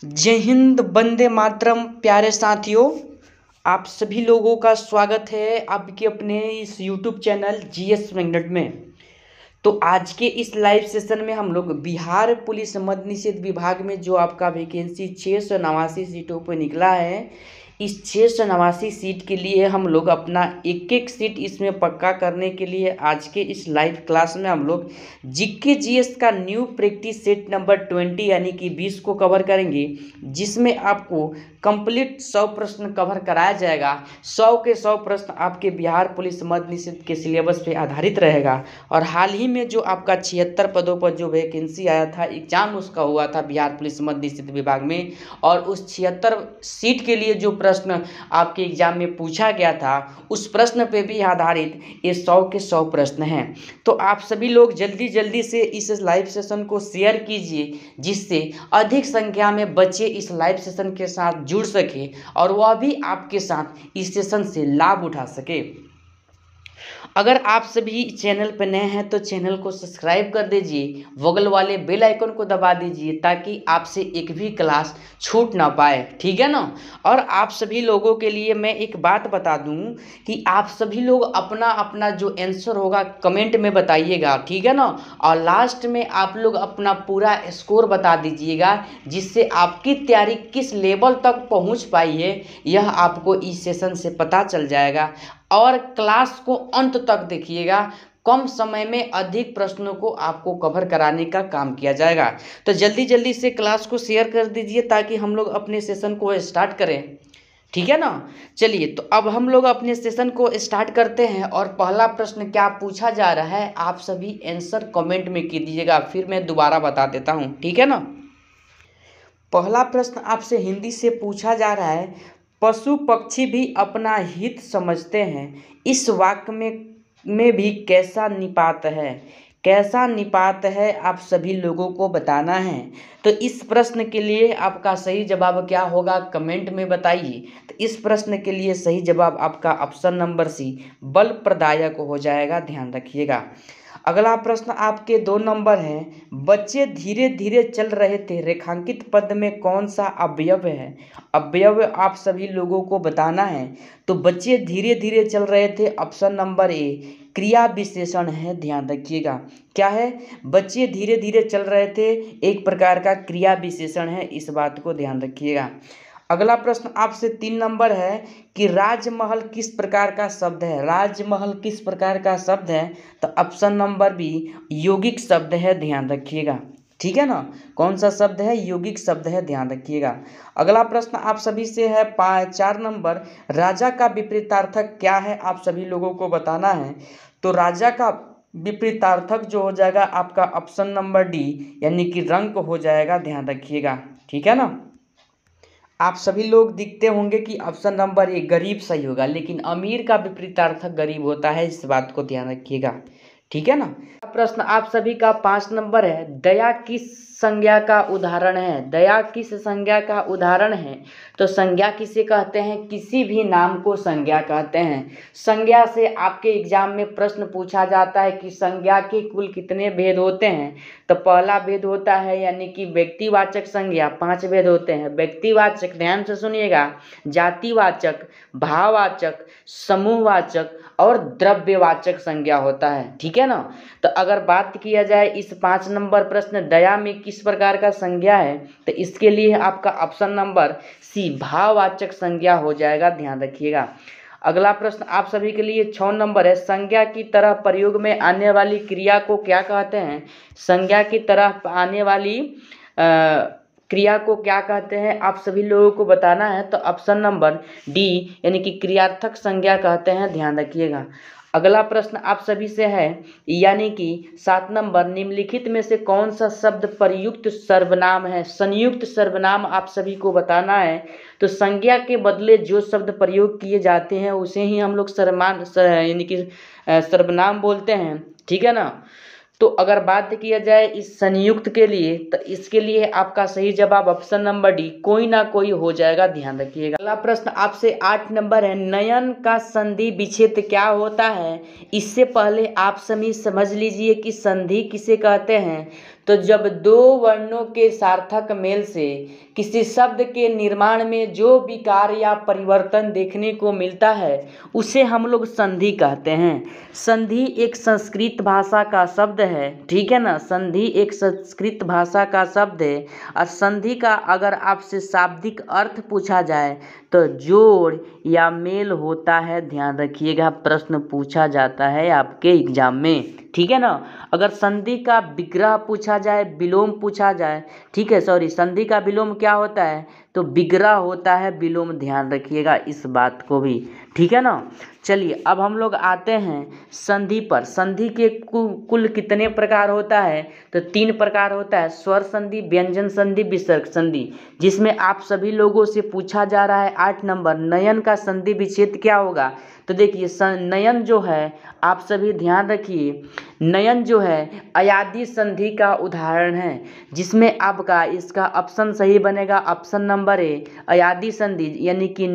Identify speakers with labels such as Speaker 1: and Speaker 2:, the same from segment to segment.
Speaker 1: जय हिंद, वंदे मातरम। प्यारे साथियों, आप सभी लोगों का स्वागत है आपके अपने इस यूट्यूब चैनल जीएस मैग्नेट में। तो आज के इस लाइव सेशन में हम लोग बिहार पुलिस मद्य निषेध विभाग में जो आपका वैकेंसी 689 सीटों पर निकला है, इस 689 सीट के लिए हम लोग अपना एक एक सीट इसमें पक्का करने के लिए आज के इस लाइव क्लास में हम लोग जीके जीएस का न्यू प्रैक्टिस सेट नंबर 20 यानी कि 20 को कवर करेंगे, जिसमें आपको कंप्लीट 100 प्रश्न कवर कराया जाएगा। 100 के 100 प्रश्न आपके बिहार पुलिस मद्य निषेध के सिलेबस पे आधारित रहेगा। और हाल ही में जो आपका 76 पदों पर जो वैकेंसी आया था, एग्जाम उसका हुआ था बिहार पुलिस मद्य निषेध विभाग में, और उस 76 सीट के लिए जो प्रश्न आपके एग्जाम में पूछा गया था, उस प्रश्न पे भी आधारित ये 100 के 100 प्रश्न हैं। तो आप सभी लोग जल्दी जल्दी से इस लाइव सेशन को शेयर कीजिए, जिससे अधिक संख्या में बच्चे इस लाइव सेशन के साथ जुड़ सके और वह भी आपके साथ इस सेशन से लाभ उठा सके। अगर आप सभी चैनल पर नए हैं तो चैनल को सब्सक्राइब कर दीजिए, बगल वाले बेल आइकन को दबा दीजिए ताकि आपसे एक भी क्लास छूट ना पाए, ठीक है ना। और आप सभी लोगों के लिए मैं एक बात बता दूं कि आप सभी लोग अपना अपना जो आंसर होगा कमेंट में बताइएगा, ठीक है ना। और लास्ट में आप लोग अपना पूरा स्कोर बता दीजिएगा, जिससे आपकी तैयारी किस लेवल तक पहुंच पाई है यह आपको इस सेशन से पता चल जाएगा। और क्लास को अंत तक देखिएगा, कम समय में अधिक प्रश्नों को आपको कवर कराने का काम किया जाएगा। तो जल्दी जल्दी से क्लास को शेयर कर दीजिए ताकि हम लोग अपने सेशन को स्टार्ट करें, ठीक है ना। चलिए, तो अब हम लोग अपने सेशन को स्टार्ट करते हैं। और पहला प्रश्न क्या पूछा जा रहा है, आप सभी आंसर कमेंट में कीजिएगा, फिर मैं दोबारा बता देता हूँ, ठीक है ना। पहला प्रश्न आपसे हिंदी से पूछा जा रहा है, पशु पक्षी भी अपना हित समझते हैं, इस वाक्य में भी कैसा निपात है। कैसा निपात है आप सभी लोगों को बताना है। तो इस प्रश्न के लिए आपका सही जवाब क्या होगा कमेंट में बताइए। तो इस प्रश्न के लिए सही जवाब आपका ऑप्शन नंबर सी बल प्रदायक हो जाएगा, ध्यान रखिएगा। अगला प्रश्न आपके 2 नंबर है, बच्चे धीरे धीरे चल रहे थे, रेखांकित पद में कौन सा अवयव है। अवयव आप सभी लोगों को बताना है। तो बच्चे धीरे धीरे चल रहे थे, ऑप्शन नंबर ए क्रिया विशेषण है, ध्यान रखिएगा। क्या है, बच्चे धीरे धीरे चल रहे थे एक प्रकार का क्रिया विशेषण है, इस बात को ध्यान रखिएगा। अगला प्रश्न आपसे 3 नंबर है कि राजमहल किस प्रकार का शब्द है। राजमहल किस प्रकार का शब्द है, तो ऑप्शन नंबर बी यौगिक शब्द है, ध्यान रखिएगा, ठीक है ना। कौन सा शब्द है, यौगिक शब्द है, ध्यान रखिएगा। अगला प्रश्न आप सभी से है 4 नंबर, राजा का विपरीतार्थक क्या है, आप सभी लोगों को बताना है। तो राजा का विपरीतार्थक जो हो जाएगा आपका ऑप्शन नंबर डी यानी कि रंक हो जाएगा, ध्यान रखिएगा, ठीक है ना। आप सभी लोग दिखते होंगे कि ऑप्शन नंबर ए गरीब सही होगा, लेकिन अमीर का विपरीतार्थक गरीब होता है, इस बात को ध्यान रखिएगा, ठीक है ना। प्रश्न आप सभी का 5 नंबर है, दया किस संज्ञा का उदाहरण है। दया किस संज्ञा का उदाहरण है। तो संज्ञा किसे कहते हैं, किसी भी नाम को संज्ञा कहते हैं। संज्ञा से आपके एग्जाम में प्रश्न पूछा जाता है कि संज्ञा के कुल कितने भेद होते हैं। तो पहला भेद होता है यानी कि व्यक्तिवाचक संज्ञा, 5 भेद होते हैं। व्यक्तिवाचक, ध्यान से सुनिएगा, जातिवाचक, भाववाचक, समूहवाचक और द्रव्यवाचक संज्ञा होता है, ठीक है ना। तो अगर बात किया जाए इस 5 नंबर प्रश्न दया में किस प्रकार का संज्ञा है, तो इसके लिए आपका ऑप्शन नंबर सी भाववाचक संज्ञा हो जाएगा, ध्यान रखिएगा। अगला प्रश्न आप सभी के लिए 6 नंबर है, संज्ञा की तरह प्रयोग में आने वाली क्रिया को क्या कहते हैं। संज्ञा की तरह आने वाली क्रिया को क्या कहते हैं, आप सभी लोगों को बताना है। तो ऑप्शन नंबर डी यानी कि क्रियार्थक संज्ञा कहते हैं, ध्यान रखिएगा। अगला प्रश्न आप सभी से है यानी कि 7 नंबर, निम्नलिखित में से कौन सा शब्द प्रयुक्त सर्वनाम है। संयुक्त सर्वनाम आप सभी को बताना है। तो संज्ञा के बदले जो शब्द प्रयोग किए जाते हैं उसे ही हम लोग यानी कि सर्वनाम बोलते हैं, ठीक है ना। तो अगर बात किया जाए इस संयुक्त के लिए, तो इसके लिए आपका सही जवाब ऑप्शन नंबर डी कोई ना कोई हो जाएगा, ध्यान रखिएगा। अगला प्रश्न आपसे 8 नंबर है, नयन का संधि विच्छेद क्या होता है। इससे पहले आप सभी समझ लीजिए कि संधि किसे कहते हैं। तो जब दो वर्णों के सार्थक मेल से किसी शब्द के निर्माण में जो विकार या परिवर्तन देखने को मिलता है उसे हम लोग संधि कहते हैं। संधि एक संस्कृत भाषा का शब्द है, ठीक है ना। संधि एक संस्कृत भाषा का शब्द है और संधि का अगर आपसे शाब्दिक अर्थ पूछा जाए तो जोड़ या मेल होता है। ध्यान रखिएगा, प्रश्न पूछा जाता है आपके एग्जाम में, ठीक है ना। अगर संधि का विग्रह पूछा जाए, विलोम पूछा जाए, ठीक है, सॉरी, संधि का विलोम क्या होता है तो विग्रह होता है, विलोम। ध्यान रखिएगा इस बात को भी, ठीक है ना। चलिए अब हम लोग आते हैं संधि पर। संधि के कुल कितने प्रकार होता है तो 3 प्रकार होता है, स्वर संधि, व्यंजन संधि, विसर्ग संधि, जिसमें आप सभी लोगों से पूछा जा रहा है 8 नंबर नयन का संधि विच्छेद क्या होगा। तो देखिए नयन जो है, आप सभी ध्यान रखिए, नयन जो है अयादी संधि का उदाहरण है, जिसमें आपका इसका ऑप्शन सही बनेगा ऑप्शन नंबर ए, अयादी संधि, यानी कि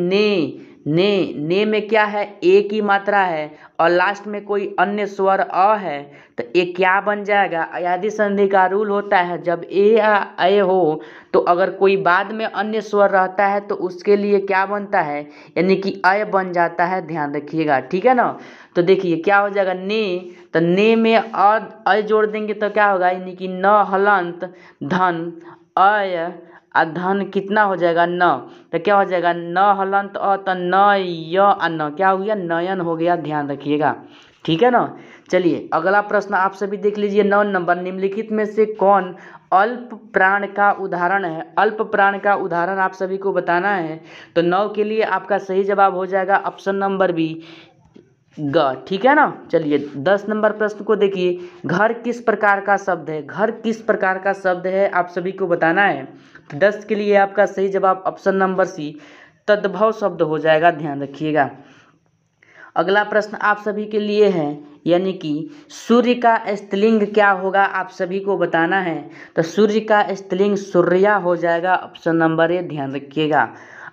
Speaker 1: ने में क्या है, ए की मात्रा है और लास्ट में कोई अन्य स्वर अ है, तो ये क्या बन जाएगा। अयादी संधि का रूल होता है जब ए या ए हो तो अगर कोई बाद में अन्य स्वर रहता है तो उसके लिए क्या बनता है, यानी कि अय बन जाता है। ध्यान रखिएगा, ठीक है ना। तो देखिए क्या हो जाएगा, ने, तो ने में अय जोड़ देंगे तो क्या होगा, यानी कि न हलंत धन अय धन कितना हो जाएगा, न, तो क्या हो जाएगा, न हलंत तो न य न क्या हो गया, नयन हो गया। ध्यान रखिएगा, ठीक है ना। चलिए अगला प्रश्न आप सभी देख लीजिए, 9 नंबर, निम्नलिखित में से कौन अल्प प्राण का उदाहरण है। अल्प प्राण का उदाहरण आप सभी को बताना है, तो 9 के लिए आपका सही जवाब हो जाएगा ऑप्शन नंबर बी, ग, ठीक है ना। चलिए 10 नंबर प्रश्न को देखिए, घर किस प्रकार का शब्द है। घर किस प्रकार का शब्द है आप सभी को बताना है, तो 10 के लिए आपका सही जवाब ऑप्शन नंबर सी, तद्भव शब्द हो जाएगा। ध्यान रखिएगा। अगला प्रश्न आप सभी के लिए है, यानी कि सूर्य का स्त्रीलिंग क्या होगा आप सभी को बताना है, तो सूर्य का स्त्रीलिंग सूर्या हो जाएगा, ऑप्शन नंबर ए। ध्यान रखिएगा।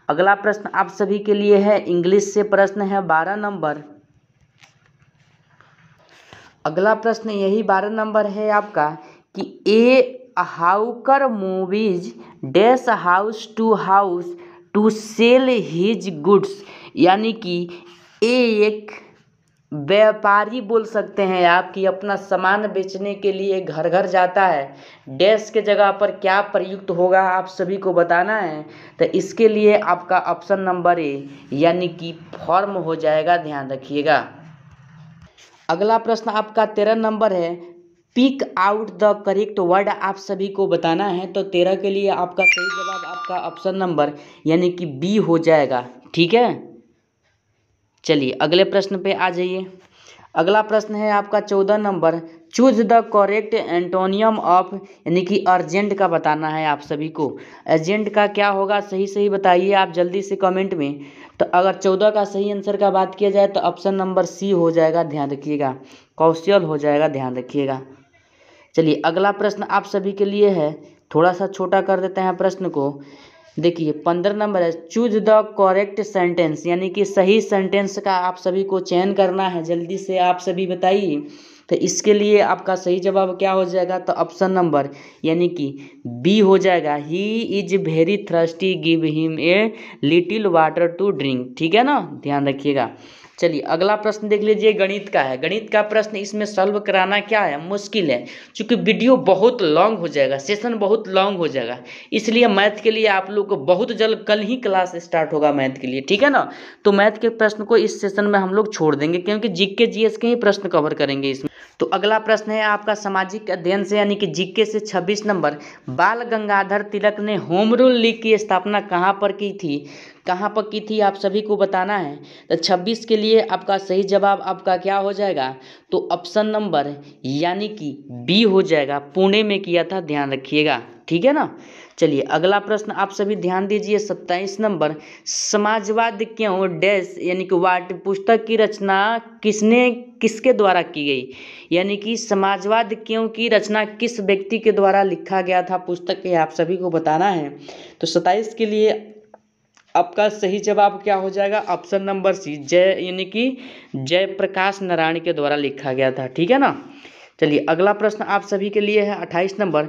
Speaker 1: अगला प्रश्न आप सभी के लिए है, इंग्लिश से प्रश्न है 12 नंबर। अगला प्रश्न यही 12 नंबर है आपका कि a hawker moves dash house to sell his goods, यानी कि एक व्यापारी बोल सकते हैं आप कि अपना सामान बेचने के लिए घर घर जाता है, डैश के जगह पर क्या प्रयुक्त होगा आप सभी को बताना है, तो इसके लिए आपका ऑप्शन नंबर ए, यानी कि फॉर्म हो जाएगा। ध्यान रखिएगा। अगला प्रश्न आपका 13 नंबर है, pick out the correct word आप सभी को बताना है, तो 13 के लिए आपका सही जवाब आपका ऑप्शन नंबर यानी कि बी हो जाएगा, ठीक है। चलिए अगले प्रश्न पे आ जाइए। अगला प्रश्न है आपका 14 number, choose the correct antonym of, यानी कि अर्जेंट का बताना है आप सभी को। अर्जेंट का क्या होगा, सही सही बताइए आप जल्दी से कमेंट में। तो अगर 14 का सही आंसर का बात किया जाए तो ऑप्शन नंबर सी हो जाएगा। ध्यान रखिएगा, कौशल हो जाएगा। ध्यान रखिएगा। चलिए अगला प्रश्न आप सभी के लिए है, थोड़ा सा छोटा कर देते हैं प्रश्न को। देखिए 15 नंबर है, चूज द करेक्ट सेंटेंस, यानी कि सही सेंटेंस का आप सभी को चयन करना है। जल्दी से आप सभी बताइए, तो इसके लिए आपका सही जवाब क्या हो जाएगा, तो ऑप्शन नंबर यानी कि बी हो जाएगा, he is very thirsty give him a little water to drink, ठीक है ना। ध्यान रखिएगा। चलिए अगला प्रश्न देख लीजिए, गणित का है। गणित का प्रश्न इसमें सॉल्व कराना क्या है, मुश्किल है, क्योंकि वीडियो बहुत लॉन्ग हो जाएगा, सेशन बहुत लॉन्ग हो जाएगा, इसलिए मैथ के लिए आप लोग को बहुत जल्द कल ही क्लास स्टार्ट होगा मैथ के लिए, ठीक है ना। तो मैथ के प्रश्न को इस सेशन में हम लोग छोड़ देंगे, क्योंकि जीके जीएस के ही प्रश्न कवर करेंगे इसमें। तो अगला प्रश्न है आपका सामाजिक अध्ययन से, यानी कि जीके से 26 नंबर, बाल गंगाधर तिलक ने होम रूल लीग की स्थापना कहाँ पर की थी, कहाँ पर की थी आप सभी को बताना है। तो 26 के लिए आपका सही जवाब आपका क्या हो जाएगा, तो ऑप्शन नंबर यानी कि बी हो जाएगा, पुणे में किया था। ध्यान रखिएगा, ठीक है ना। चलिए अगला प्रश्न आप सभी ध्यान दीजिए, 27 नंबर, समाजवाद क्यों डैश, यानी कि वाट पुस्तक की रचना किसके द्वारा की गई, यानी कि समाजवाद क्यों की रचना किस व्यक्ति के द्वारा लिखा गया था पुस्तक के, आप सभी को बताना है। तो 27 के लिए आपका सही जवाब क्या हो जाएगा, ऑप्शन नंबर सी, जय, यानी कि जयप्रकाश नारायण के द्वारा लिखा गया था, ठीक है ना। चलिए अगला प्रश्न आप सभी के लिए है 28 नंबर।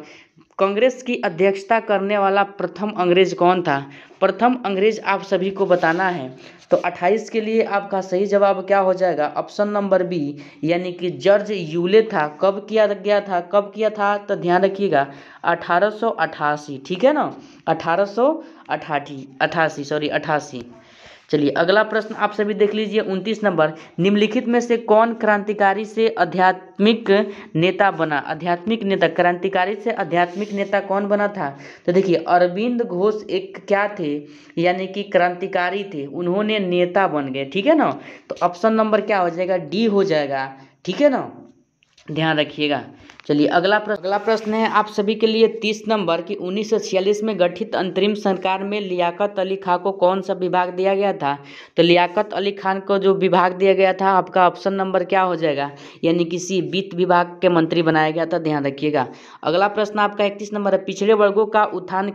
Speaker 1: कांग्रेस की अध्यक्षता करने वाला प्रथम अंग्रेज कौन था? प्रथम अंग्रेज आप सभी को बताना है। तो 28 के लिए आपका सही जवाब क्या हो जाएगा? ऑप्शन नंबर बी, यानी कि जॉर्ज यूले था। कब किया गया था? कब किया था? तो ध्यान रखिएगा 1888, ठीक है ना, 1888। चलिए अगला प्रश्न आप सभी देख लीजिए 29 नंबर। निम्नलिखित में से कौन क्रांतिकारी से आध्यात्मिक नेता बना? आध्यात्मिक नेता, क्रांतिकारी से आध्यात्मिक नेता कौन बना था? तो देखिए अरविंद घोष एक क्या थे, यानी कि क्रांतिकारी थे, उन्होंने नेता बन गए, ठीक है ना। तो ऑप्शन नंबर क्या हो जाएगा? डी हो जाएगा, ठीक है ना, ध्यान रखिएगा। चलिए अगला प्रश्न है आप सभी के लिए 30 नंबर कि 1946 में गठित अंतरिम सरकार में लियाकत अली खान को कौन सा विभाग दिया गया था? तो लियाकत अली खान को जो विभाग दिया गया था आपका ऑप्शन नंबर क्या हो जाएगा? यानी किसी वित्त विभाग के मंत्री बनाया गया था, ध्यान रखिएगा। अगला प्रश्न आपका 31 नंबर है। पिछड़े वर्गों का उत्थान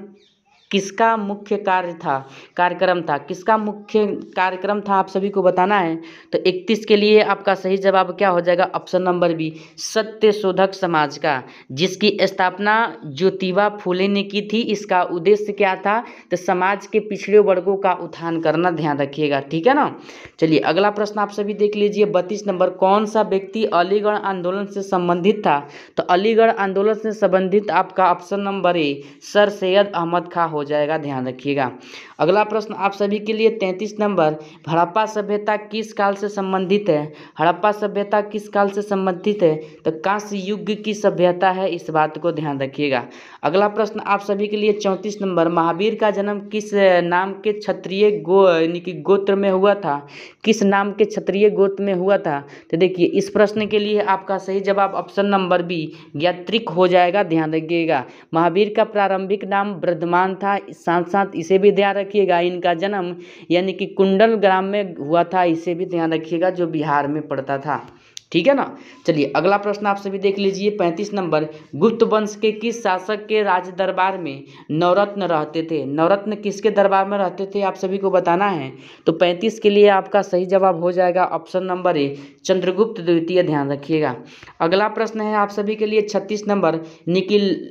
Speaker 1: किसका मुख्य कार्यक्रम था? किसका मुख्य कार्यक्रम था आप सभी को बताना है। तो 31 के लिए आपका सही जवाब क्या हो जाएगा? ऑप्शन नंबर बी, सत्य शोधक समाज का, जिसकी स्थापना ज्योतिबा फूले ने की थी। इसका उद्देश्य क्या था? तो समाज के पिछड़े वर्गों का उत्थान करना, ध्यान रखिएगा, ठीक है ना। चलिए अगला प्रश्न आप सभी देख लीजिए 32 नंबर। कौन सा व्यक्ति अलीगढ़ आंदोलन से संबंधित था? तो अलीगढ़ आंदोलन से संबंधित आपका option number A, Sir Syed Ahmad Khan हो जाएगा, ध्यान रखिएगा। अगला प्रश्न आप सभी के लिए 33 नंबर। हड़प्पा सभ्यता किस काल से संबंधित है? हड़प्पा सभ्यता किस काल से संबंधित है? तो कांस्य युग की सभ्यता है, इस बात को ध्यान रखिएगा। अगला प्रश्न आप सभी के लिए 34 नंबर। महावीर का जन्म किस नाम के क्षत्रिय यानी कि गोत्र में हुआ था? किस नाम के क्षत्रिय गोत्र में हुआ था? तो देखिए इस प्रश्न के लिए आपका सही जवाब ऑप्शन नंबर बी, यात्रिक हो जाएगा, ध्यान रखिएगा। महावीर का प्रारंभिक नाम वर्धमान था, साथ साथ इसे भी ध्यान रखिएगा इनका जन्म यानी कि कुंडल ग्राम में हुआ था, इसे भी ध्यान रखिएगा, जो बिहार में पड़ता था, ठीक है ना। चलिए अगला प्रश्न आप सभी देख लीजिए 35 नंबर। गुप्त वंश के किस शासक के राज दरबार में नवरत्न रहते थे? नवरत्न किसके दरबार में रहते थे आप सभी को बताना है। तो 35 के लिए आपका सही जवाब हो जाएगा ऑप्शन नंबर ए, चंद्रगुप्त द्वितीय, ध्यान रखिएगा। अगला प्रश्न है आप सभी के लिए 36 नंबर। निकिल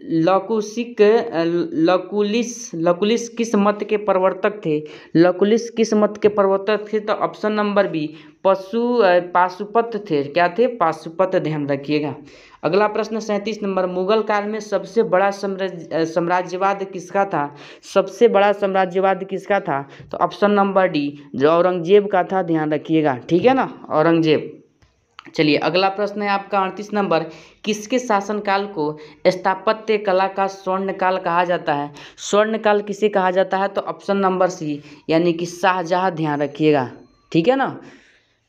Speaker 1: लकुलिस किस मत के प्रवर्तक थे? लकुलिस किस मत के प्रवर्तक थे? तो ऑप्शन नंबर बी, पाशुपत थे, क्या थे? पाशुपत, ध्यान रखिएगा। अगला प्रश्न 37 नंबर। मुगल काल में सबसे बड़ा साम्राज्यवाद किसका था? सबसे बड़ा साम्राज्यवाद किसका था? तो ऑप्शन नंबर डी, जो औरंगजेब का था, ध्यान रखिएगा, ठीक है ना, औरंगजेब। चलिए अगला प्रश्न है आपका 38 नंबर। किसके शासनकाल को स्थापत्य कला का स्वर्णकाल कहा जाता है? स्वर्णकाल किसे कहा जाता है? तो ऑप्शन नंबर सी, यानी कि शाहजहां, ध्यान रखिएगा, ठीक है ना।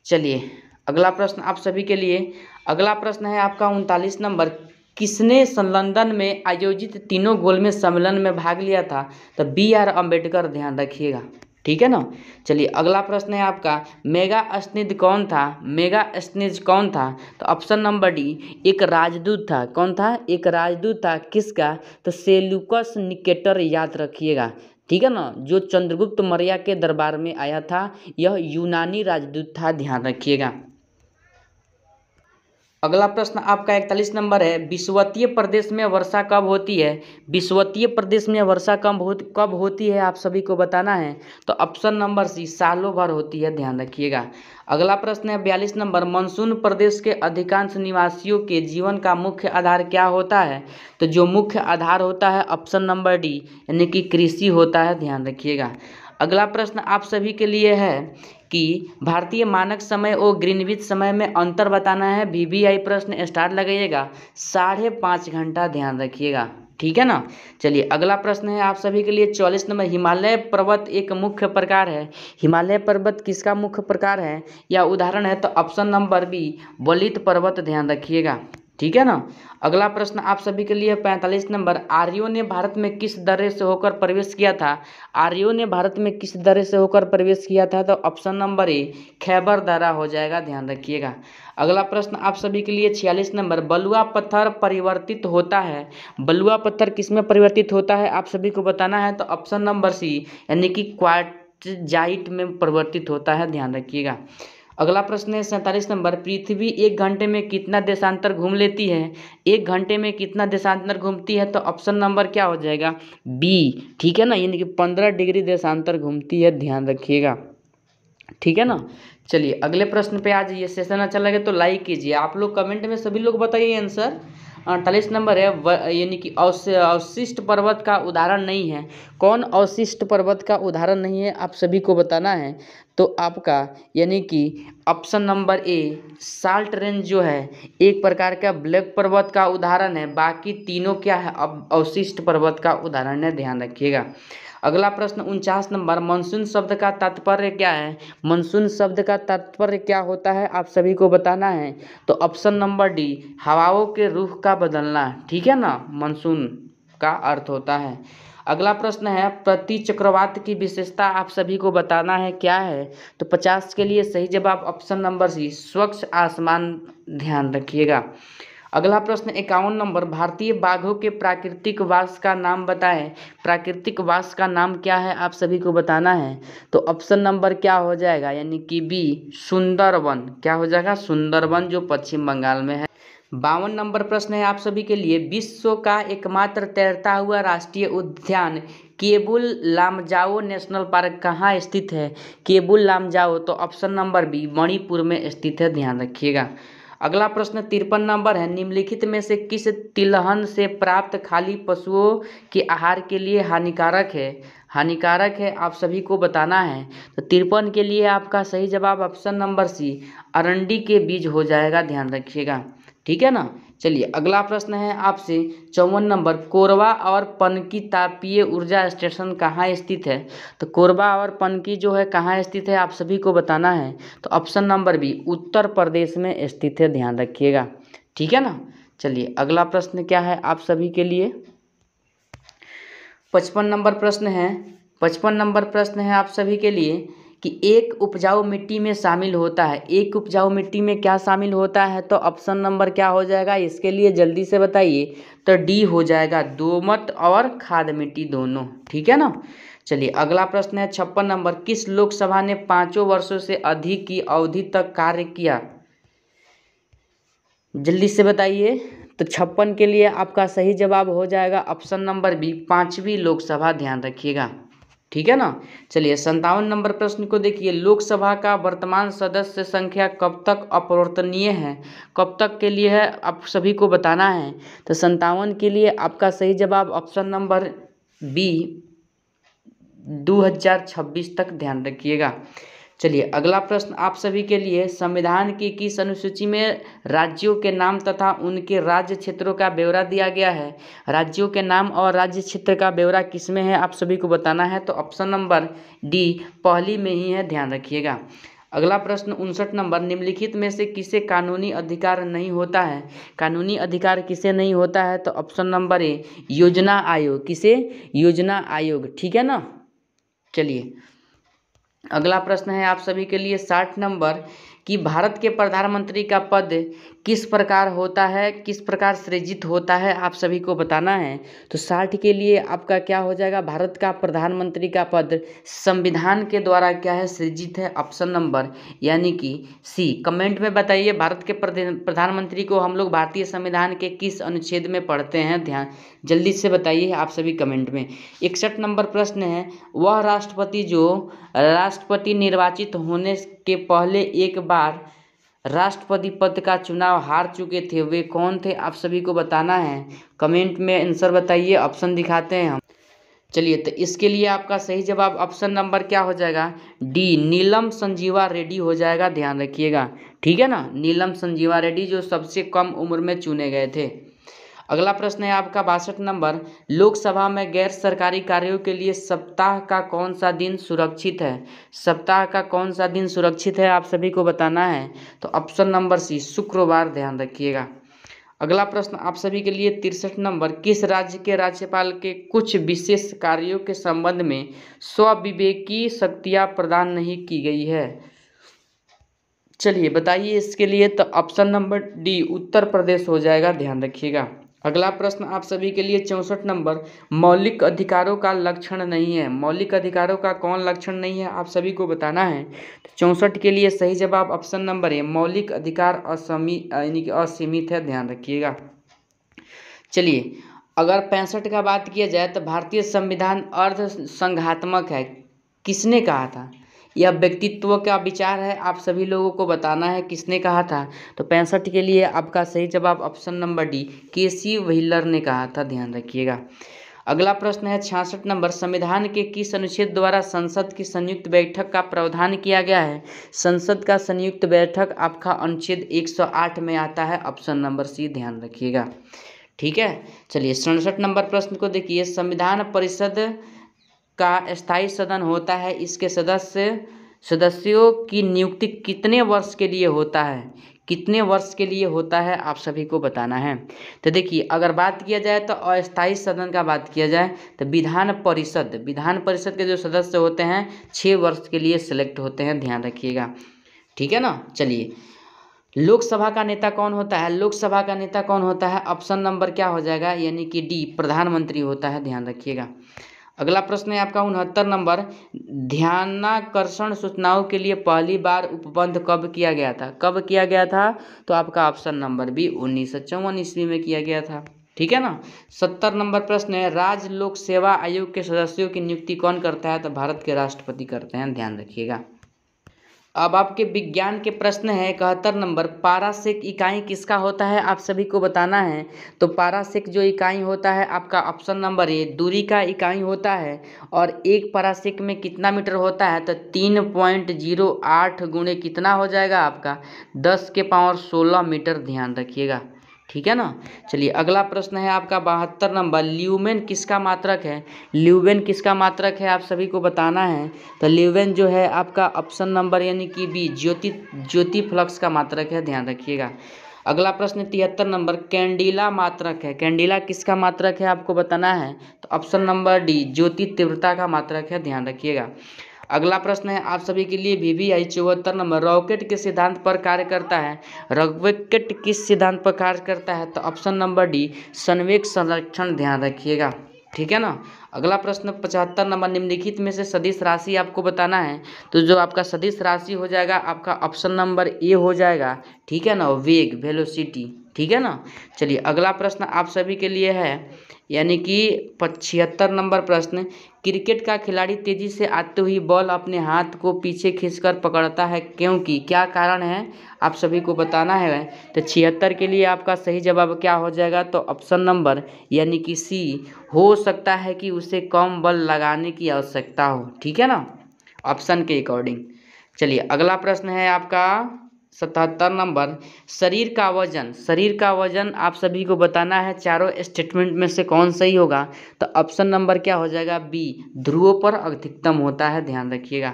Speaker 1: चलिए अगला प्रश्न आप सभी के लिए, अगला प्रश्न है आपका 39 नंबर। किसने लंदन में आयोजित तीनों गोलमेज सम्मेलन में भाग लिया था? तो बी आर अम्बेडकर, ध्यान रखिएगा, ठीक है ना। चलिए अगला प्रश्न है आपका। मेगास्थनीज कौन था? मेगास्थनीज कौन था? तो ऑप्शन नंबर डी, एक राजदूत था। कौन था? एक राजदूत था, किसका? तो सेल्यूकस निकेटर, याद रखिएगा, ठीक है ना, जो चंद्रगुप्त मौर्य के दरबार में आया था, यह यूनानी राजदूत था, ध्यान रखिएगा। अगला प्रश्न आपका 41 नंबर है। विषुवतीय प्रदेश में वर्षा कब होती है? विषुवतीय प्रदेश में वर्षा कब होती है आप सभी को बताना है। तो ऑप्शन नंबर सी, सालों भर होती है, ध्यान रखिएगा। अगला प्रश्न है 42 नंबर। मानसून प्रदेश के अधिकांश निवासियों के जीवन का मुख्य आधार क्या होता है? तो जो मुख्य आधार होता है ऑप्शन नंबर डी, यानी कि कृषि होता है, ध्यान रखिएगा। अगला प्रश्न आप सभी के लिए है कि भारतीय मानक समय और ग्रीनविच समय में अंतर बताना है। VVI प्रश्न स्टार्ट लगाइएगा, 5.5 घंटा, ध्यान रखिएगा, ठीक है ना। चलिए अगला प्रश्न है आप सभी के लिए 44 नंबर। हिमालय पर्वत एक मुख्य प्रकार है। हिमालय पर्वत किसका मुख्य प्रकार है या उदाहरण है? तो ऑप्शन नंबर बी, वलित पर्वत, ध्यान रखिएगा, ठीक है ना। अगला प्रश्न आप सभी के लिए 45 नंबर। आर्यों ने भारत में किस दर्रे से होकर प्रवेश किया था? आर्यों ने भारत में किस दर्रे से होकर प्रवेश किया था? तो ऑप्शन नंबर ए, खैबर दर्रा हो जाएगा, ध्यान रखिएगा। अगला प्रश्न आप सभी के लिए 46 नंबर। बलुआ पत्थर परिवर्तित होता है। बलुआ पत्थर किसमें परिवर्तित होता है आप सभी को बताना है। तो ऑप्शन नंबर सी, यानी कि क्वार्टजाइट में परिवर्तित होता है, ध्यान रखिएगा। अगला प्रश्न है 47 नंबर, पृथ्वी 1 घंटे में कितना देशांतर घूम लेती है? 1 घंटे में कितना देशांतर घूमती है? तो ऑप्शन नंबर क्या हो जाएगा? बी, ठीक है ना, यानी कि 15 डिग्री देशांतर घूमती है, ध्यान रखिएगा, ठीक है ना। चलिए अगले प्रश्न पे आज ये सेशन अच्छा लगे तो लाइक कीजिए। आप लोग कमेंट में सभी लोग बताइए आंसर। 48 नंबर है, यानी कि अवशिष्ट पर्वत का उदाहरण नहीं है। कौन अवशिष्ट पर्वत का उदाहरण नहीं है आप सभी को बताना है। तो आपका यानी कि ऑप्शन नंबर ए साल्ट रेंज जो है एक प्रकार का ब्लैक पर्वत का उदाहरण है, बाकी तीनों क्या है? अब अवशिष्ट पर्वत का उदाहरण है, ध्यान रखिएगा। अगला प्रश्न 49 नंबर, मानसून शब्द का तात्पर्य क्या है? मानसून शब्द का तात्पर्य क्या होता है आप सभी को बताना है। तो ऑप्शन नंबर डी हवाओं के रुख का बदलना, ठीक है ना, मानसून का अर्थ होता है। अगला प्रश्न है प्रति चक्रवात की विशेषता आप सभी को बताना है, क्या है? तो 50 के लिए सही जवाब ऑप्शन नंबर सी स्वच्छ आसमान, ध्यान रखिएगा। अगला प्रश्न 51 नंबर, भारतीय बाघों के प्राकृतिक वास का नाम बताएं। प्राकृतिक वास का नाम क्या है आप सभी को बताना है। तो ऑप्शन नंबर क्या हो जाएगा? यानी कि बी सुंदरवन, क्या हो जाएगा? सुंदरवन, जो पश्चिम बंगाल में है। 52 नंबर प्रश्न है आप सभी के लिए, विश्व का एकमात्र तैरता हुआ राष्ट्रीय उद्यान केबुल लामजाओ नेशनल पार्क कहाँ स्थित है? केबुल लामजाओ, तो ऑप्शन नंबर बी मणिपुर में स्थित है, ध्यान रखिएगा। अगला प्रश्न 53 नंबर है, निम्नलिखित में से किस तिलहन से प्राप्त खाली पशुओं के आहार के लिए हानिकारक है? हानिकारक है आप सभी को बताना है। तो 53 के लिए आपका सही जवाब ऑप्शन नंबर सी अरंडी के बीज हो जाएगा, ध्यान रखिएगा, ठीक है ना। चलिए अगला प्रश्न है आपसे 54 नंबर, कोरबा और पनकी तापीय ऊर्जा स्टेशन कहाँ स्थित है? तो कोरबा और पनकी जो है कहाँ स्थित है आप सभी को बताना है। तो option number B Uttar Pradesh में स्थित है, ध्यान रखिएगा, ठीक है ना। चलिए अगला प्रश्न क्या है आप सभी के लिए, 55 नंबर प्रश्न है। 55 नंबर प्रश्न है आप सभी के लिए कि एक उपजाऊ मिट्टी में शामिल होता है। एक उपजाऊ मिट्टी में क्या शामिल होता है? तो ऑप्शन नंबर क्या हो जाएगा इसके लिए, जल्दी से बताइए। तो डी हो जाएगा, दोमट और खाद मिट्टी दोनों, ठीक है ना। चलिए अगला प्रश्न है 56 नंबर, किस लोकसभा ने 5 वर्षों से अधिक की अवधि तक कार्य किया? जल्दी से बताइए। तो 56 के लिए आपका सही जवाब हो जाएगा ऑप्शन नंबर बी 5वीं लोकसभा, ध्यान रखिएगा, ठीक है ना। चलिए 57 नंबर प्रश्न को देखिए, लोकसभा का वर्तमान सदस्य संख्या कब तक अपरिवर्तनीय है? कब तक के लिए है आप सभी को बताना है। तो 57 के लिए आपका सही जवाब ऑप्शन नंबर बी 2026 तक, ध्यान रखिएगा। चलिए अगला प्रश्न आप सभी के लिए, संविधान की किस अनुसूची में राज्यों के नाम तथा उनके राज्य क्षेत्रों का ब्यौरा दिया गया है? राज्यों के नाम और राज्य क्षेत्र का ब्यौरा किस में है आप सभी को बताना है। तो ऑप्शन नंबर डी पहली में ही है, ध्यान रखिएगा। अगला प्रश्न 59 नंबर, निम्नलिखित में से किसे कानूनी अधिकार नहीं होता है? कानूनी अधिकार किसे नहीं होता है? तो ऑप्शन नंबर ए योजना आयोग, किसे? योजना आयोग, ठीक है ना। चलिए अगला प्रश्न है आप सभी के लिए 60 नंबर कि भारत के प्रधानमंत्री का पद किस प्रकार होता है, किस प्रकार सृजित होता है आप सभी को बताना है। तो 60 के लिए आपका क्या हो जाएगा, भारत का प्रधानमंत्री का पद संविधान के द्वारा क्या है, सृजित है, ऑप्शन नंबर यानी कि सी। कमेंट में बताइए भारत के प्रधानमंत्री को हम लोग भारतीय संविधान के किस अनुच्छेद में पढ़ते हैं, ध्यान जल्दी से बताइए आप सभी कमेंट में। 61 नंबर प्रश्न है, वह राष्ट्रपति जो राष्ट्रपति निर्वाचित होने के पहले एक बार राष्ट्रपति पद का चुनाव हार चुके थे, वे कौन थे आप सभी को बताना है। कमेंट में आंसर बताइए, ऑप्शन दिखाते हैं हम। चलिए तो इसके लिए आपका सही जवाब ऑप्शन नंबर क्या हो जाएगा, डी नीलम संजीवा रेड्डी हो जाएगा, ध्यान रखिएगा, ठीक है ना। नीलम संजीवा रेड्डी जो सबसे कम उम्र में चुने गए थे। अगला प्रश्न है आपका 62 नंबर, लोकसभा में गैर सरकारी कार्यों के लिए सप्ताह का कौन सा दिन सुरक्षित है? सप्ताह का कौन सा दिन सुरक्षित है आप सभी को बताना है। तो ऑप्शन नंबर सी शुक्रवार, ध्यान रखिएगा। अगला प्रश्न आप सभी के लिए 63 नंबर, किस राज्य के राज्यपाल के कुछ विशेष कार्यों के संबंध में स्वविवेकी शक्तियां प्रदान नहीं की गई है? चलिए बताइए इसके लिए। तो option number D Uttar Pradesh हो जाएगा, ध्यान रखिएगा। अगला प्रश्न आप सभी के लिए 64 नंबर, मौलिक अधिकारों का लक्षण नहीं है। मौलिक अधिकारों का कौन लक्षण नहीं है आप सभी को बताना है। तो 64 के लिए सही जवाब ऑप्शन नंबर है, मौलिक अधिकार असीमित है, ध्यान रखिएगा। चलिए अगर 65 का बात किया जाए तो भारतीय संविधान अर्ध संघात्मक है, किसने कहा था? यह व्यक्तित्व का विचार है, आप सभी लोगों को बताना है किसने कहा था। तो 65 के लिए आपका सही जवाब ऑप्शन नंबर डी, केसी व्हीलर ने कहा था, ध्यान रखिएगा। अगला प्रश्न है 66 नंबर, संविधान के किस अनुच्छेद द्वारा संसद की संयुक्त बैठक का प्रावधान किया गया है? संसद का संयुक्त बैठक आपका अनुच्छेद 108 में आता है, ऑप्शन नंबर सी, ध्यान रखिएगा। ठीक है, चलिए 67 नंबर प्रश्न को देखिए, संविधान परिषद का स्थायी सदन होता है, इसके सदस्यों की नियुक्ति कितने वर्ष के लिए होता है? कितने वर्ष के लिए होता है आप सभी को बताना है। तो देखिए अगर बात किया जाए तो अस्थायी सदन का बात किया जाए तो विधान परिषद के जो सदस्य होते हैं 6 वर्ष के लिए सिलेक्ट होते हैं, ध्यान रखिएगा। ठीक है ना। चलिए लोकसभा का नेता कौन होता है? लोकसभा का नेता कौन होता है? ऑप्शन नंबर क्या हो जाएगा, यानी कि डी, प्रधानमंत्री होता है, ध्यान रखिएगा। अगला प्रश्न है आपका 69 नंबर, ध्यानाकर्षण सूचनाओं के लिए पहली बार उपबंध कब किया गया था? कब किया गया था? तो आपका ऑप्शन नंबर बी, 1954 ईस्वी में किया गया था। ठीक है ना। 70 नंबर प्रश्न है, राज्य लोक सेवा आयोग के सदस्यों की नियुक्ति कौन करता है? तो भारत के राष्ट्रपति करते हैं, ध्यान रखिएगा। अब आपके विज्ञान के प्रश्न है 71 नंबर, पारासेक इकाई किसका होता है आप सभी को बताना है। तो पारासेक जो इकाई होता है आपका ऑप्शन नंबर ए, दूरी का इकाई होता है। और एक पारासेक में कितना मीटर होता है? तो 3.08 गुणे कितना हो जाएगा आपका 10 के पावर 16 मीटर, ध्यान रखिएगा। ठीक है ना। चलिए अगला प्रश्न है आपका 72 नंबर, ल्यूमेन किसका मात्रक है? ल्यूमेन किसका मात्रक है आप सभी को बताना है। तो ल्यूमेन जो है आपका ऑप्शन नंबर यानी कि बी, ज्योति फ्लक्स का मात्रक है, ध्यान रखिएगा। अगला प्रश्न 73 नंबर, कैंडिला मात्रक है। कैंडिला किसका मात्रक है आपको बताना है। तो ऑप्शन नंबर डी, ज्योति तीव्रता का मात्रक है, ध्यान रखिएगा। अगला प्रश्न है आप सभी के लिए VVI 74 नंबर, रॉकेट किस सिद्धांत पर कार्य करता है? रॉकेट किस सिद्धांत पर कार्य करता है? तो ऑप्शन नंबर डी, संवेग संरक्षण, ध्यान रखिएगा। ठीक है ना। अगला प्रश्न 75 नंबर, निम्नलिखित में से सदिश राशि आपको बताना है। तो जो आपका सदिश राशि हो जाएगा आपका ऑप्शन नंबर ए हो जाएगा। ठीक है ना, वेग, वेलोसिटी। ठीक है ना। चलिए अगला प्रश्न आप सभी के लिए है यानी कि 76 नंबर प्रश्न, क्रिकेट का खिलाड़ी तेजी से आते हुई बॉल अपने हाथ को पीछे खींचकर पकड़ता है, क्योंकि क्या कारण है आप सभी को बताना है। तो 76 के लिए आपका सही जवाब क्या हो जाएगा? तो ऑप्शन नंबर यानी कि सी, हो सकता है कि उसे कम बल लगाने की आवश्यकता हो। ठीक है ना, ऑप्शन के अकॉर्डिंग। चलिए अगला प्रश्न है आपका 77 नंबर, शरीर का वजन आप सभी को बताना है, चारों स्टेटमेंट में से कौन सही होगा। तो ऑप्शन नंबर क्या हो जाएगा, बी, ध्रुवों पर अधिकतम होता है, ध्यान रखिएगा।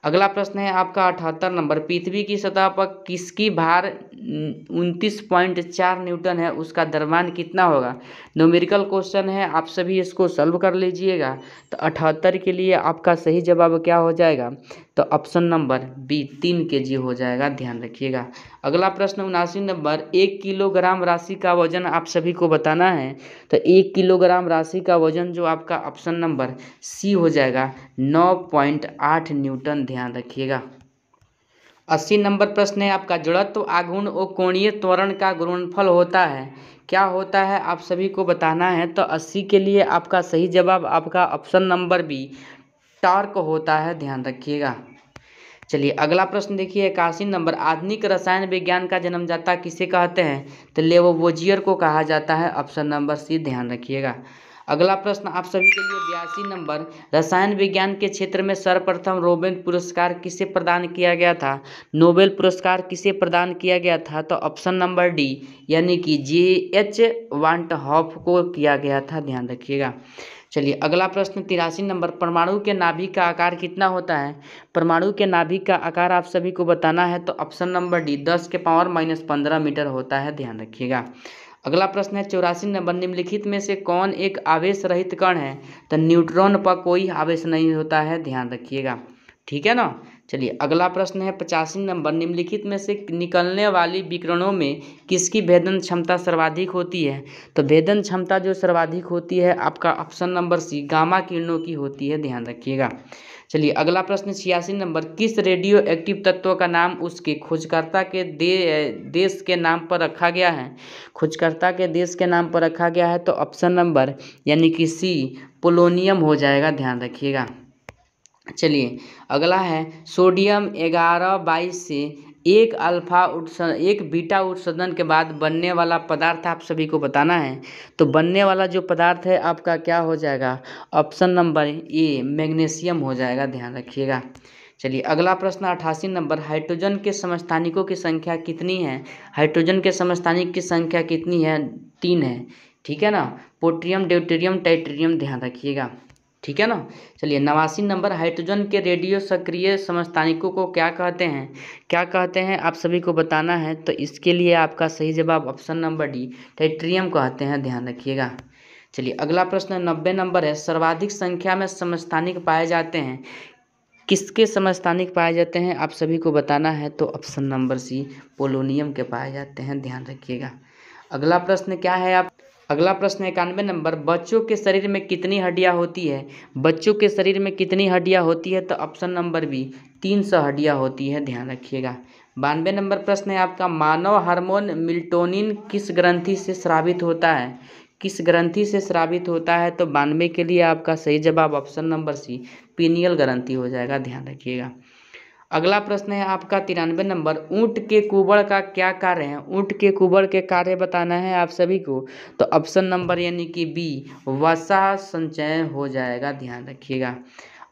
Speaker 1: अगला प्रश्न है आपका 78 नंबर, पृथ्वी की सतह पर किसकी भार 29.4 न्यूटन है, उसका द्रव्यमान कितना होगा। न्यूमेरिकल क्वेश्चन है, आप सभी इसको सॉल्व कर लीजिएगा। तो 78 के लिए आपका सही जवाब क्या हो जाएगा? तो ऑप्शन नंबर बी, 3 kg हो जाएगा, ध्यान रखिएगा। अगला प्रश्न 79 नंबर, 1 किलोग्राम राशि का वजन आप सभी को बताना है। तो 1 किलोग्राम राशि का वजन जो आपका ऑप्शन नंबर सी हो जाएगा 9.8 न्यूटन, ध्यान रखिएगा। 80 नंबर प्रश्न है आपका, जड़त्व, आघूर्ण और कोणीय त्वरण का गुणनफल होता है, क्या होता है आप सभी को बताना है। तो 80 के लिए आपका सही जवाब आपका ऑप्शन नंबर बी, टॉर्क होता है, ध्यान रखिएगा। चलिए अगला प्रश्न देखिए 81 नंबर, आधुनिक रसायन विज्ञान का जन्मदाता किसे कहते हैं। तो लेवोजियर को कहा जाता है, ऑप्शन नंबर सी, ध्यान रखिएगा। अगला प्रश्न आप सभी के लिए 82 नंबर, रसायन विज्ञान के क्षेत्र में सर्वप्रथम नोबेल पुरस्कार किसे प्रदान किया गया था। नोबेल पुरस्कार किसे प्रदान किया गया था। तो ऑप्शन नंबर डी यानी कि J.H. वांटहॉफ को किया गया था, ध्यान रखिएगा। चलिए अगला प्रश्न 83 नंबर, परमाणु के नाभिक का आकार कितना होता है। परमाणु के नाभिक का आकार आप सभी को बताना है। तो ऑप्शन नंबर डी, 10 के पावर -15 मीटर होता है, ध्यान रखिएगा। अगला प्रश्न है 84 नंबर, निम्नलिखित में से कौन एक आवेश रहित कण है। तो न्यूट्रॉन पर कोई आवेश नहीं होता है, ध्यान रखिएगा। ठीक है ना। चलिए अगला प्रश्न है 85 नंबर, निम्नलिखित में से निकलने वाली विकिरणों में किसकी भेदन क्षमता सर्वाधिक होती है? तो भेदन क्षमता जो सर्वाधिक होती है आपका ऑप्शन नंबर सी गामा किरणों की होती है, ध्यान रखिएगा। चलिए अगला प्रश्न 86 नंबर, किस रेडियो एक्टिव तत्व का नाम उसके खोजकर्ता के देश के नाम पर रखा गया है? खोजकर्ता के देश के नाम पर रखा गया है तो ऑप्शन नंबर यानी कि सी पोलोनियम हो जाएगा, ध्यान रखिएगा। चलिए अगला है सोडियम 1122 से एक बीटा उत्सर्जन के बाद बनने वाला पदार्थ आप सभी को बताना है। तो बनने वाला जो पदार्थ है आपका क्या हो जाएगा? ऑप्शन नंबर ए मैग्नीशियम हो जाएगा, ध्यान रखिएगा। चलिए अगला प्रश्न 88 नंबर, हाइड्रोजन के समस्थानिकों की संख्या कितनी है? हाइड्रोजन के समस्थानिक की संख्या कितनी है? 3 है, ठीक है ना। पोट्रियम, ड्यूटेरियम, टाइटेरियम, ध्यान रखिएगा, ठीक है ना। चलिए 89 नंबर, हाइड्रोजन के रेडियो सक्रिय समस्थानिकों को क्या कहते हैं? क्या कहते हैं आप सभी को बताना है। तो इसके लिए आपका सही जवाब ऑप्शन नंबर डी टाइटेरियम कहते हैं, ध्यान रखिएगा। चलिए अगला प्रश्न 90 नंबर है, सर्वाधिक संख्या में समस्थानिक पाए जाते हैं, किसके समस्थानिक पाए जाते हैं आप सभी को बताना है। तो ऑप्शन नंबर सी पोलोनियम के पाए जाते हैं, ध्यान रखिएगा। अगला प्रश्न क्या है अगला प्रश्न 91 नंबर, बच्चों के शरीर में कितनी हड्डियां होती है? बच्चों के शरीर में कितनी हड्डियां होती है? तो ऑप्शन नंबर बी 300 हड्डियां होती है, ध्यान रखिएगा। 92 नंबर प्रश्न है आपका, मानव हार्मोन मिल्टोनिन किस ग्रंथि से स्रावित होता है? किस ग्रंथि से स्रावित होता है? तो 92 के लिए आपका सही जवाब ऑप्शन नंबर सी पीनियल ग्रंथि हो जाएगा, ध्यान रखिएगा। अगला प्रश्न है आपका 93 नंबर, ऊंट के कुबड़ का क्या कार्य है? ऊंट के कुबड़ के कार्य बताना है आप सभी को। तो ऑप्शन नंबर यानी कि बी वसा संचय हो जाएगा, ध्यान रखिएगा।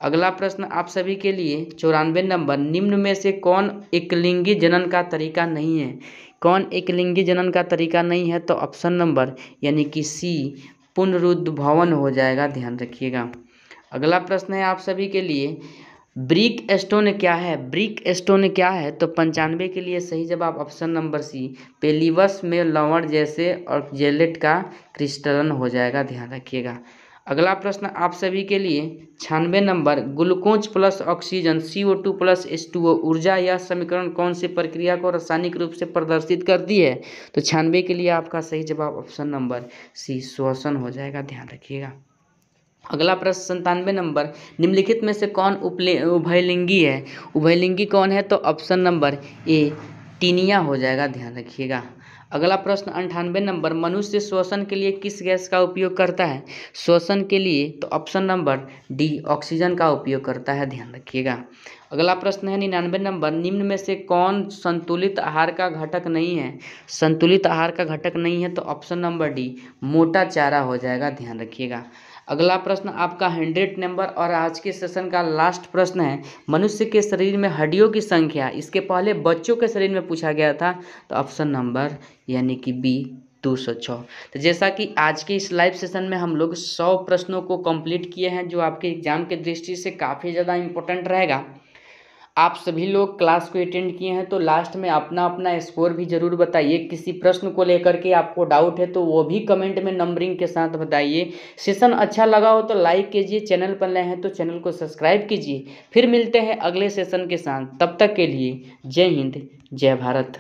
Speaker 1: अगला प्रश्न आप सभी के लिए 94 नंबर, निम्न में से कौन एकलिंगी जनन का तरीका नहीं है? कौन एकलिंगी जनन का तरीका नहीं है? तो ऑप्शन नंबर यानी कि सी पुनरुद्भवन हो जाएगा, ध्यान रखिएगा। अगला प्रश्न है आप सभी के लिए, ब्रिक स्टोन क्या है? ब्रिक स्टोन क्या है? तो 95 के लिए सही जवाब ऑप्शन नंबर सी पेलिवस में लवण जैसे और जेलेट का क्रिस्टलन हो जाएगा, ध्यान रखिएगा। अगला प्रश्न आप सभी के लिए 96 number, glucose plus oxygen CO2 plus H2O ऊर्जा यह समीकरण कौन सी प्रक्रिया को रासायनिक रूप से प्रदर्शित करती है? तो 96 के लिए आपका सही जवाब ऑप्शन नंबर सी श्वसन हो जाएगा, ध्यान रखिएगा। अगला प्रश्न 97 नंबर, निम्नलिखित में से कौन उभयलिंगी है? उभयलिंगी कौन है? तो ऑप्शन नंबर ए टीनिया हो जाएगा, ध्यान रखिएगा। अगला प्रश्न 98 नंबर, मनुष्य श्वसन के लिए किस गैस का उपयोग करता है? श्वसन के लिए तो ऑप्शन नंबर डी ऑक्सीजन का उपयोग करता है, ध्यान रखिएगा। अगला प्रश्न है 99 नंबर, निम्न में से कौन संतुलित आहार का घटक नहीं है? संतुलित आहार का घटक नहीं है तो ऑप्शन नंबर डी मोटा चारा हो जाएगा, ध्यान रखिएगा। अगला प्रश्न आपका 100 नंबर और आज के सेशन का लास्ट प्रश्न है, मनुष्य के शरीर में हड्डियों की संख्या इसके पहले बच्चों के शरीर में पूछा गया था। तो ऑप्शन नंबर यानी कि बी 206। तो जैसा कि आज के इस लाइव सेशन में हम लोग 100 प्रश्नों को कंप्लीट किए हैं, जो आपके एग्जाम के दृष्टि से काफ़ी ज़्यादा इम्पोर्टेंट रहेगा। आप सभी लोग क्लास को अटेंड किए हैं तो लास्ट में अपना अपना स्कोर भी ज़रूर बताइए। किसी प्रश्न को लेकर के आपको डाउट है तो वो भी कमेंट में नंबरिंग के साथ बताइए। सेशन अच्छा लगा हो तो लाइक कीजिए, चैनल पर नए हैं तो चैनल को सब्सक्राइब कीजिए। फिर मिलते हैं अगले सेशन के साथ, तब तक के लिए जय हिंद, जय भारत।